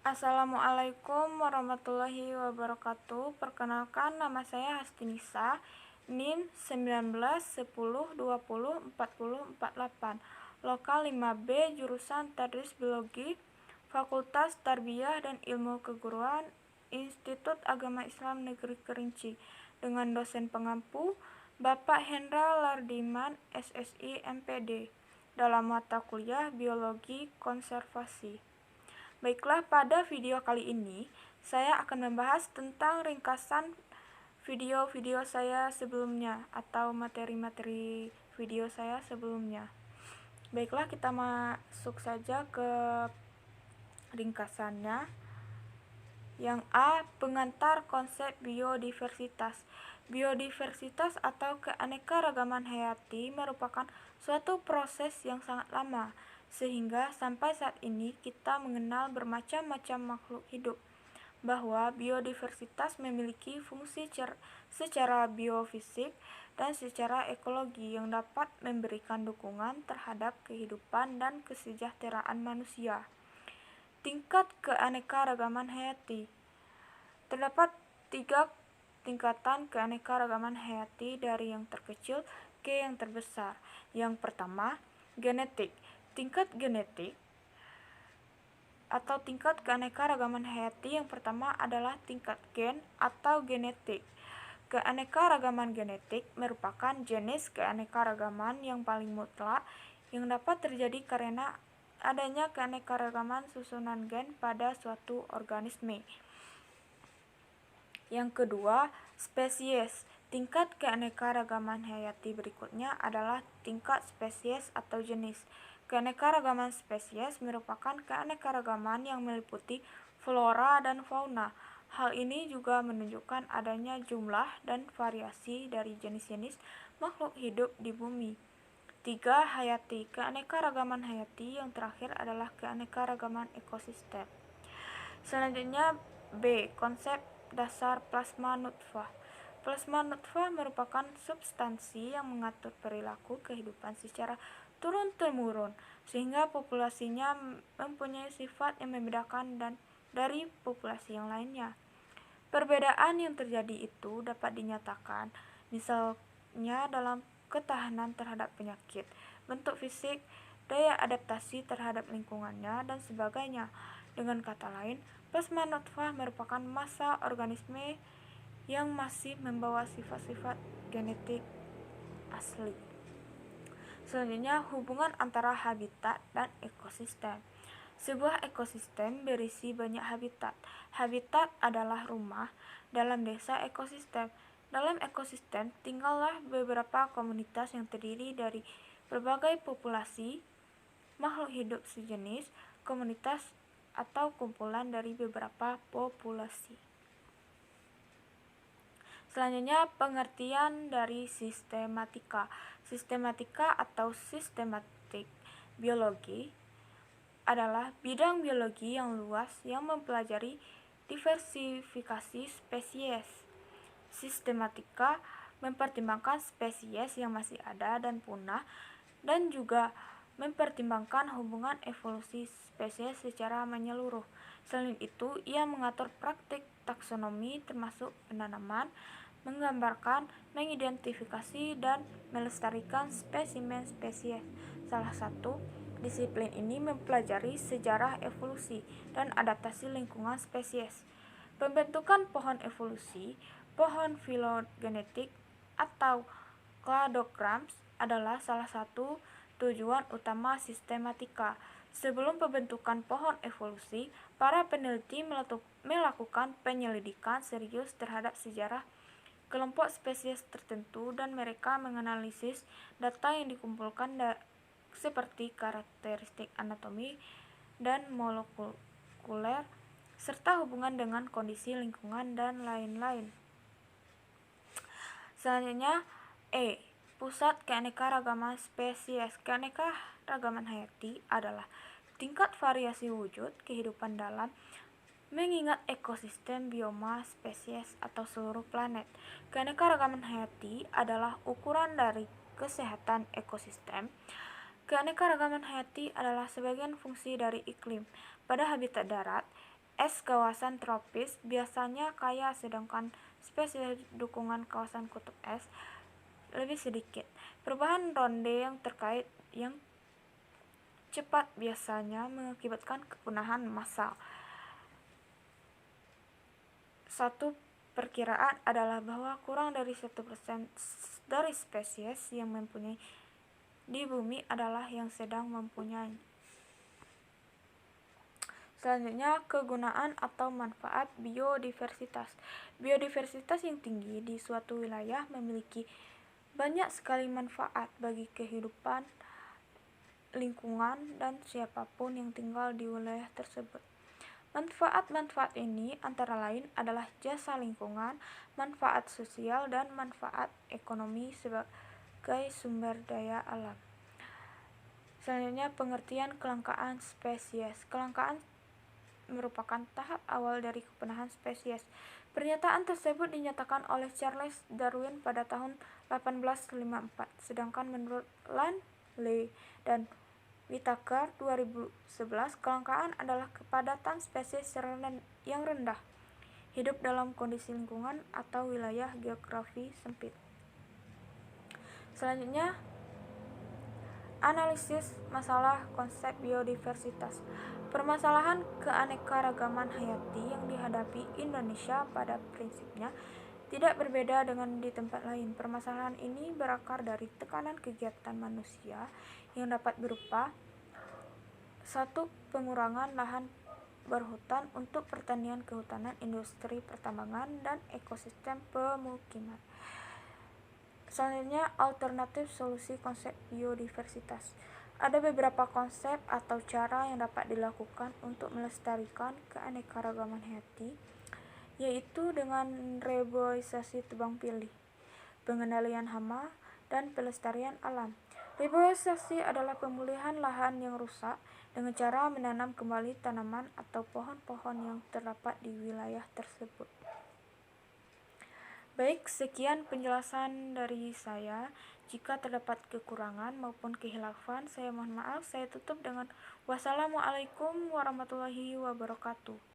Assalamualaikum warahmatullahi wabarakatuh. Perkenalkan, nama saya Hastinisa, NIM 1910204048, lokal 5B, jurusan Tadris Biologi, Fakultas Tarbiyah dan Ilmu Keguruan, Institut Agama Islam Negeri Kerinci, dengan dosen pengampu Bapak Hendra Lardiman, SSI MPD, dalam mata kuliah Biologi Konservasi. Baiklah, pada video kali ini saya akan membahas tentang ringkasan video-video saya sebelumnya atau materi-materi video saya sebelumnya. Baiklah, kita masuk saja ke ringkasannya. Yang A, pengantar konsep biodiversitas. Biodiversitas atau keanekaragaman hayati merupakan suatu proses yang sangat lama, sehingga sampai saat ini kita mengenal bermacam-macam makhluk hidup, bahwa biodiversitas memiliki fungsi secara biofisik dan secara ekologi yang dapat memberikan dukungan terhadap kehidupan dan kesejahteraan manusia. Tingkat keanekaragaman hayati. Terdapat 3 tingkatan keanekaragaman hayati dari yang terkecil ke yang terbesar. Yang pertama, genetik. Tingkat genetik atau tingkat keanekaragaman hayati yang pertama adalah tingkat gen atau genetik. Keanekaragaman genetik merupakan jenis keanekaragaman yang paling mutlak yang dapat terjadi karena adanya keanekaragaman susunan gen pada suatu organisme. Yang kedua, spesies. Tingkat keanekaragaman hayati berikutnya adalah tingkat spesies atau jenis. Keanekaragaman spesies merupakan keanekaragaman yang meliputi flora dan fauna. Hal ini juga menunjukkan adanya jumlah dan variasi dari jenis-jenis makhluk hidup di bumi. 3. Hayati. Keanekaragaman hayati yang terakhir adalah keanekaragaman ekosistem. Selanjutnya B. Konsep dasar plasma nutfah. Plasma nutfah merupakan substansi yang mengatur perilaku kehidupan secara turun-temurun, sehingga populasinya mempunyai sifat yang membedakan dari populasi yang lainnya. Perbedaan yang terjadi itu dapat dinyatakan, misalnya dalam ketahanan terhadap penyakit, bentuk fisik, daya adaptasi terhadap lingkungannya, dan sebagainya. Dengan kata lain, plasma nutfah merupakan massa organisme yang masih membawa sifat-sifat genetik asli. Selanjutnya, hubungan antara habitat dan ekosistem. Sebuah ekosistem berisi banyak habitat. Habitat adalah rumah dalam desa ekosistem. Dalam ekosistem tinggallah beberapa komunitas yang terdiri dari berbagai populasi makhluk hidup sejenis, komunitas atau kumpulan dari beberapa populasi. Selanjutnya, pengertian dari sistematika. Sistematika atau sistematik biologi adalah bidang biologi yang luas yang mempelajari diversifikasi spesies. Sistematika mempertimbangkan spesies yang masih ada dan punah, dan juga mempertimbangkan hubungan evolusi spesies secara menyeluruh. Selain itu, ia mengatur praktik taksonomi termasuk penanaman, menggambarkan, mengidentifikasi, dan melestarikan spesimen spesies. Salah satu disiplin ini mempelajari sejarah evolusi dan adaptasi lingkungan spesies. Pembentukan pohon evolusi, pohon filogenetik, atau cladogram adalah salah satu tujuan utama sistematika. Sebelum pembentukan pohon evolusi, para peneliti melakukan penyelidikan serius terhadap sejarah kelompok spesies tertentu, dan mereka menganalisis data yang dikumpulkan seperti karakteristik anatomi dan molekuler, serta hubungan dengan kondisi lingkungan dan lain-lain. Selanjutnya E. Pusat keanekaragaman spesies. Keanekaragaman hayati adalah tingkat variasi wujud kehidupan dalam mengingat ekosistem, bioma, spesies, atau seluruh planet. Keanekaragaman hayati adalah ukuran dari kesehatan ekosistem. Keanekaragaman hayati adalah sebagian fungsi dari iklim. Pada habitat darat, es kawasan tropis biasanya kaya, sedangkan spesies dukungan kawasan kutub es lebih sedikit. Perubahan ronde yang cepat biasanya mengakibatkan kepunahan massal. Satu perkiraan adalah bahwa kurang dari 1% dari spesies yang mempunyai di bumi adalah yang sedang mempunyai. Selanjutnya, kegunaan atau manfaat biodiversitas. Biodiversitas yang tinggi di suatu wilayah memiliki banyak sekali manfaat bagi kehidupan, lingkungan, dan siapapun yang tinggal di wilayah tersebut. Manfaat-manfaat ini antara lain adalah jasa lingkungan, manfaat sosial, dan manfaat ekonomi sebagai sumber daya alam. Selanjutnya, pengertian kelangkaan spesies. Kelangkaan merupakan tahap awal dari kepunahan spesies. Pernyataan tersebut dinyatakan oleh Charles Darwin pada tahun 1854, sedangkan menurut Langley dan Whitaker 2011, kelangkaan adalah kepadatan spesies yang rendah, hidup dalam kondisi lingkungan atau wilayah geografi sempit. Selanjutnya, analisis masalah konsep biodiversitas. Permasalahan keanekaragaman hayati yang dihadapi Indonesia pada prinsipnya tidak berbeda dengan di tempat lain. Permasalahan ini berakar dari tekanan kegiatan manusia yang dapat berupa 1. Pengurangan lahan berhutan untuk pertanian, kehutanan, industri pertambangan, dan ekosistem pemukiman. Selanjutnya, alternatif solusi konsep biodiversitas. Ada beberapa konsep atau cara yang dapat dilakukan untuk melestarikan keanekaragaman hayati, yaitu dengan reboisasi tebang pilih, pengendalian hama, dan pelestarian alam. Reboisasi adalah pemulihan lahan yang rusak dengan cara menanam kembali tanaman atau pohon-pohon yang terdapat di wilayah tersebut. Baik, sekian penjelasan dari saya. Jika terdapat kekurangan maupun kehilafan, saya mohon maaf. Saya tutup dengan wassalamualaikum warahmatullahi wabarakatuh.